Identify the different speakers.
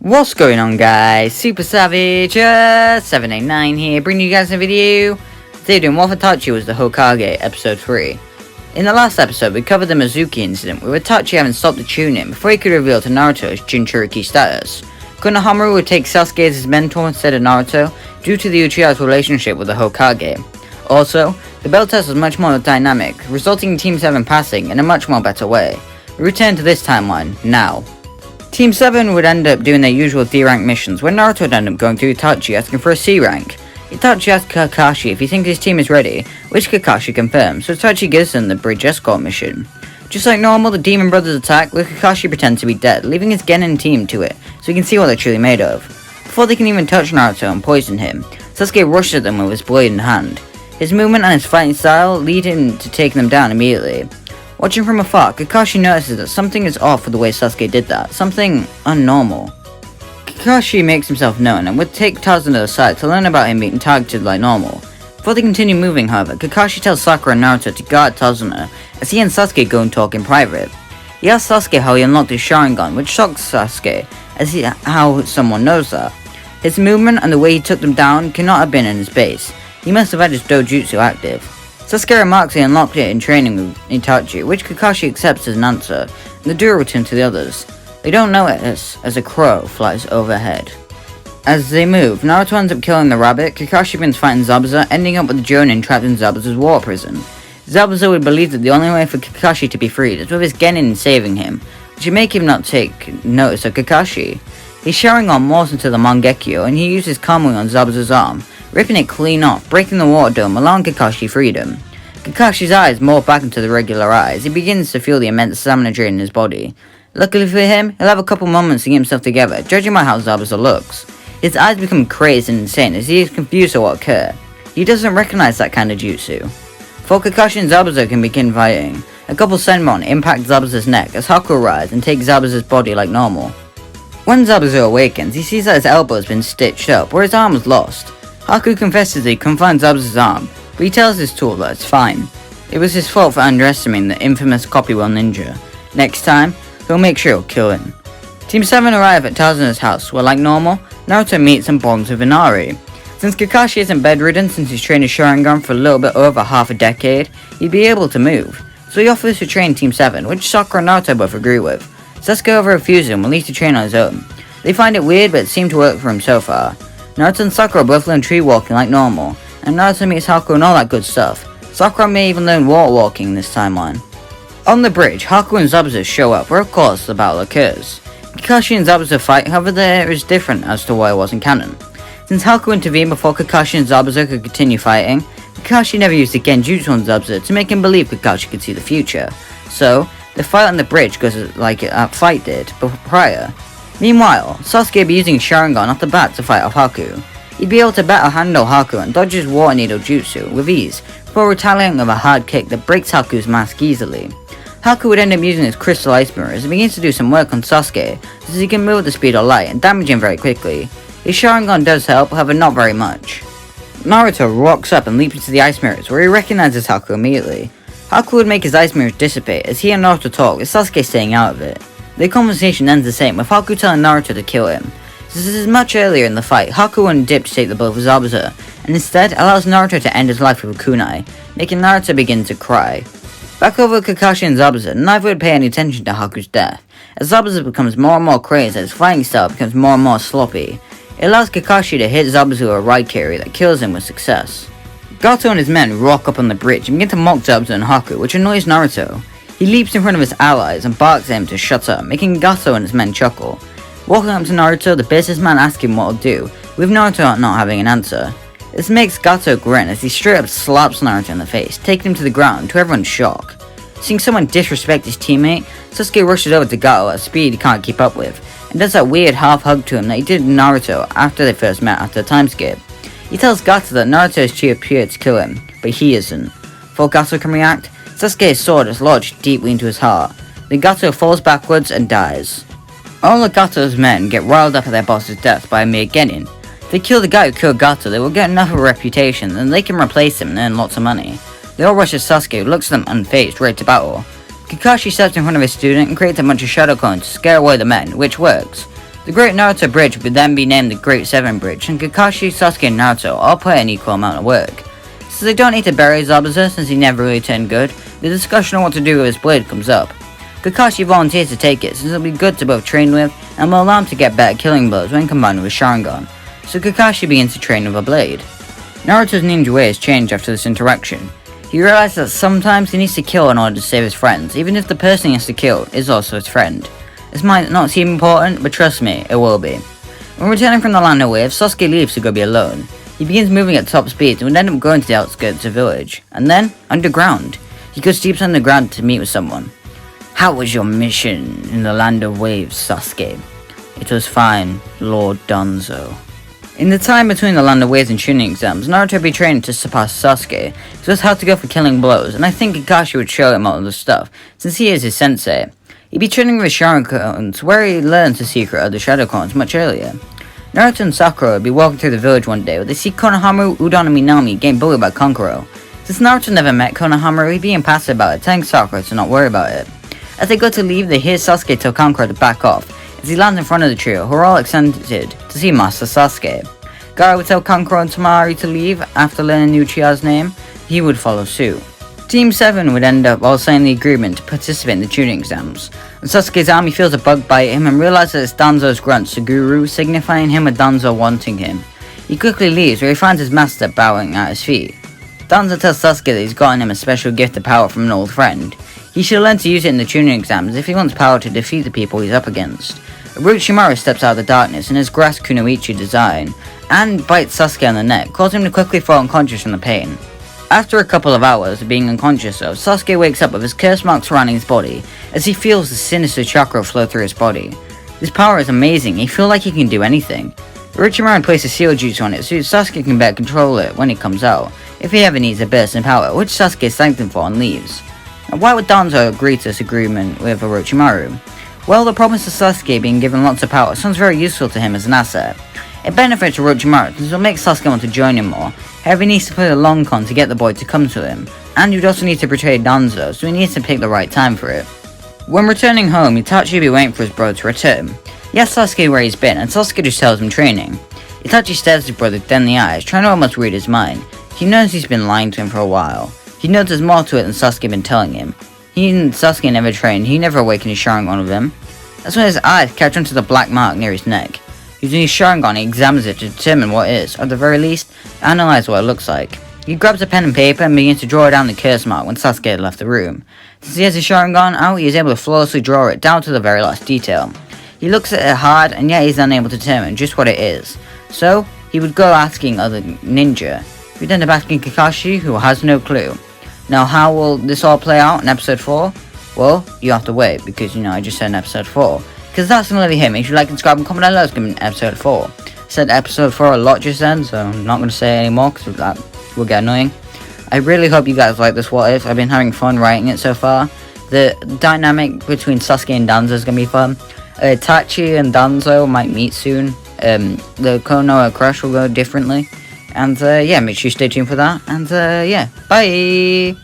Speaker 1: What's going on, guys? Super Savage 789 here, bringing you guys a video. Today doing what if Itachi was the Hokage, episode 3. In the last episode, we covered the Mizuki incident, with Itachi having stopped the Chunin before he could reveal to Naruto his Jinchuriki status. Konohamaru would take Sasuke as his mentor instead of Naruto, due to the Uchiha's relationship with the Hokage. Also, the belt test was much more dynamic, resulting in Team 7 passing in a much more better way. We return to this timeline, now. Team 7 would end up doing their usual D-rank missions, where Naruto would end up going to Itachi asking for a C-rank. Itachi asks Kakashi if he thinks his team is ready, which Kakashi confirms, so Itachi gives them the bridge escort mission. Just like normal, the Demon Brothers attack, with Kakashi pretends to be dead, leaving his Genin team to it, so he can see what they're truly made of. Before they can even touch Naruto and poison him, Sasuke rushes at them with his blade in hand. His movement and his fighting style lead him to taking them down immediately. Watching from afar, Kakashi notices that something is off with the way Sasuke did that, something unnormal. Kakashi makes himself known and would take Tazuna aside to learn about him being targeted like normal. Before they continue moving, however, Kakashi tells Sakura and Naruto to guard Tazuna, as he and Sasuke go and talk in private. He asks Sasuke how he unlocked his Sharingan, which shocks Sasuke, as how someone knows that. His movement and the way he took them down cannot have been in his base. He must have had his dojutsu active. Sasuke remarks he unlocked it in training with Itachi, which Kakashi accepts as an answer, and the duo return to the others. They don't notice as a crow flies overhead. As they move, Naruto ends up killing the rabbit. Kakashi begins fighting Zabuza, ending up with the Jonin trapped in Zabuza's war prison. Zabuza would believe that the only way for Kakashi to be freed is with his Genin saving him, which would make him not take notice of Kakashi. His Sharingan morphs into the Mangekyo, and he uses Kamui on Zabuza's arm, ripping it clean off, breaking the water dome, allowing Kakashi freedom. Kakashi's eyes morph back into the regular eyes. He begins to feel the immense stamina drain in his body. Luckily for him, he'll have a couple moments to get himself together, judging by how Zabuza looks. His eyes become crazed and insane as he is confused at what occurred. He doesn't recognize that kind of jutsu. Before Kakashi and Zabuza can begin fighting, a couple Senmon impact Zabuza's neck as Haku arrives and takes Zabuza's body like normal. When Zabuza awakens, he sees that his elbow has been stitched up, where his arm was lost. Haku confesses that he couldn't find Zabuza's arm, but he tells his tool that it's fine. It was his fault for underestimating the infamous Copywell ninja. Next time, he'll make sure he'll kill him. Team 7 arrive at Tazuna's house, where like normal, Naruto meets and bonds with Inari. Since Kakashi isn't bedridden since he's trained his Sharingan for a little bit over half a decade, he'd be able to move. So he offers to train Team 7, which Sakura and Naruto both agree with. Sasuke however refuses him and leaves to train on his own. They find it weird, but it seemed to work for him so far. Naruto and Sakura both learn tree walking like normal, and Naruto meets Haku and all that good stuff. Sakura may even learn water walking in this timeline. On the bridge, Haku and Zabuza show up, where of course the battle occurs. Kakashi and Zabuza fight, however there is different as to why it wasn't canon. Since Haku intervened before Kakashi and Zabuza could continue fighting, Kakashi never used the Genjutsu on Zabuza to make him believe Kakashi could see the future. So, the fight on the bridge goes like that fight did prior. Meanwhile, Sasuke would be using Sharingan off the bat to fight off Haku. He'd be able to battle handle Haku and dodge his water needle jutsu with ease, before retaliating with a hard kick that breaks Haku's mask easily. Haku would end up using his crystal ice mirrors and begins to do some work on Sasuke, as he can move at the speed of light and damage him very quickly. His Sharingan does help, however not very much. Naruto rocks up and leaps into the ice mirrors, where he recognizes Haku immediately. Haku would make his ice mirrors dissipate as he and Naruto talk, with Sasuke staying out of it. Their conversation ends the same, with Haku telling Naruto to kill him. This is much earlier in the fight, Haku wouldn't dip to take the blow for Zabuza, and instead allows Naruto to end his life with a kunai, making Naruto begin to cry. Back over Kakashi and Zabuza, neither would pay any attention to Haku's death, as Zabuza becomes more and more crazed as his fighting style becomes more and more sloppy. It allows Kakashi to hit Zabuza with a ride carry that kills him with success. Gato and his men rock up on the bridge and begin to mock Zabuza and Haku, which annoys Naruto. He leaps in front of his allies and barks at him to shut up, making Gato and his men chuckle. Walking up to Naruto, the businessman asks him what he'll do, with Naruto not having an answer. This makes Gato grin as he straight up slaps Naruto in the face, taking him to the ground to everyone's shock. Seeing someone disrespect his teammate, Sasuke rushes over to Gato at a speed he can't keep up with, and does that weird half hug to him that he did with Naruto after they first met after the time skip. He tells Gato that Naruto is too appeared to kill him, but he isn't. Before Gato can react, Sasuke's sword is lodged deeply into his heart. Then Gato falls backwards and dies. All of Gato's men get riled up at their boss's death by a mere Genin. If they kill the guy who killed Gato, they will get enough of a reputation, and they can replace him and earn lots of money. They all rush at Sasuke, who looks at them unfazed, ready to battle. Kakashi steps in front of his student and creates a bunch of shadow clones to scare away the men, which works. The Great Naruto Bridge would then be named the Great Seven Bridge, and Kakashi, Sasuke, and Naruto all put an equal amount of work. Since they don't need to bury Zabuza since he never really turned good, the discussion on what to do with his blade comes up. Kakashi volunteers to take it since it'll be good to both train with and will allow him to get better killing blows when combined with Sharingan, so Kakashi begins to train with a blade. Naruto's ninja ways change after this interaction. He realizes that sometimes he needs to kill in order to save his friends, even if the person he has to kill is also his friend. This might not seem important, but trust me, it will be. When returning from the Land of Waves, Sasuke leaves to go be alone. He begins moving at top speed and would end up going to the outskirts of the village, and then, underground. He goes deep underground to meet with someone. "How was your mission in the Land of Waves, Sasuke?" "It was fine, Lord Danzo." In the time between the Land of Waves and Chunin exams, Naruto would be training to surpass Sasuke, so it's how to go for killing blows, and I think Kakashi would show him all of the stuff, since he is his sensei. He'd be training with Sharingan, where he learns the secret of the Shadow Clones much earlier. Naruto and Sakura would be walking through the village one day where they see Konohamaru, Udon, and Minami getting bullied by Kankuro. Since Naruto never met Konohamaru, he'd be impassive about it, telling Sakura to not worry about it. As they go to leave, they hear Sasuke tell Kankuro to back off, as he lands in front of the trio, who are all excited to see Master Sasuke. Gaara would tell Kankuro and Tamari to leave after learning Uchiha's name. He would follow suit. Team 7 would end up all signing the agreement to participate in the Chunin exams, and Sasuke's army feels a bug bite him and realizes that it's Danzo's grunt, Suguru, signifying him with Danzo wanting him. He quickly leaves, where he finds his master bowing at his feet. Danzo tells Sasuke that he's gotten him a special gift of power from an old friend. He should learn to use it in the Chunin exams if he wants power to defeat the people he's up against. Orochimaru steps out of the darkness in his grass kunoichi design, and bites Sasuke on the neck, causing him to quickly fall unconscious from the pain. After a couple of hours of being unconscious of, Sasuke wakes up with his curse marks surrounding his body, as he feels the sinister chakra flow through his body. This power is amazing, he feels like he can do anything. Orochimaru places seal juice on it so Sasuke can better control it when it comes out, if he ever needs a burst in power, which Sasuke thanks him for and leaves. Now, why would Danzo agree to this agreement with Orochimaru? Well, the promise of Sasuke being given lots of power sounds very useful to him as an asset. It benefits Orochimaru since it will make Sasuke want to join him more. However, he needs to play the long con to get the boy to come to him, and he would also need to betray Danzo, so he needs to pick the right time for it. When returning home, Itachi will be waiting for his brother to return. He asks Sasuke where he's been, and Sasuke just tells him training. Itachi stares his brother dead in the eyes, trying to almost read his mind. He knows he's been lying to him for a while. He knows there's more to it than Sasuke been telling him. He and Sasuke never trained, he never awakened his Sharingan with him. That's when his eyes catch onto the black mark near his neck. Using his Sharingan, he examines it to determine what it is, or at the very least, analyze what it looks like. He grabs a pen and paper and begins to draw down the curse mark when Sasuke had left the room. Since he has his Sharingan out, he is able to flawlessly draw it down to the very last detail. He looks at it hard, and yet he's unable to determine just what it is. So, he would go asking other ninja. He would end up asking Kakashi, who has no clue. Now, how will this all play out in episode 4? Well, you have to wait, because, I just said in episode 4. Because that's going to leave him. If you like and subscribe and comment down below, in episode 4. I said episode 4 a lot just then, so I'm not going to say it anymore, because that will get annoying. I really hope you guys like this what if. I've been having fun writing it so far. The dynamic between Sasuke and Danzo is going to be fun. Itachi and Danzo might meet soon. The Konoha crush will go differently. And yeah, make sure you stay tuned for that. And yeah, bye!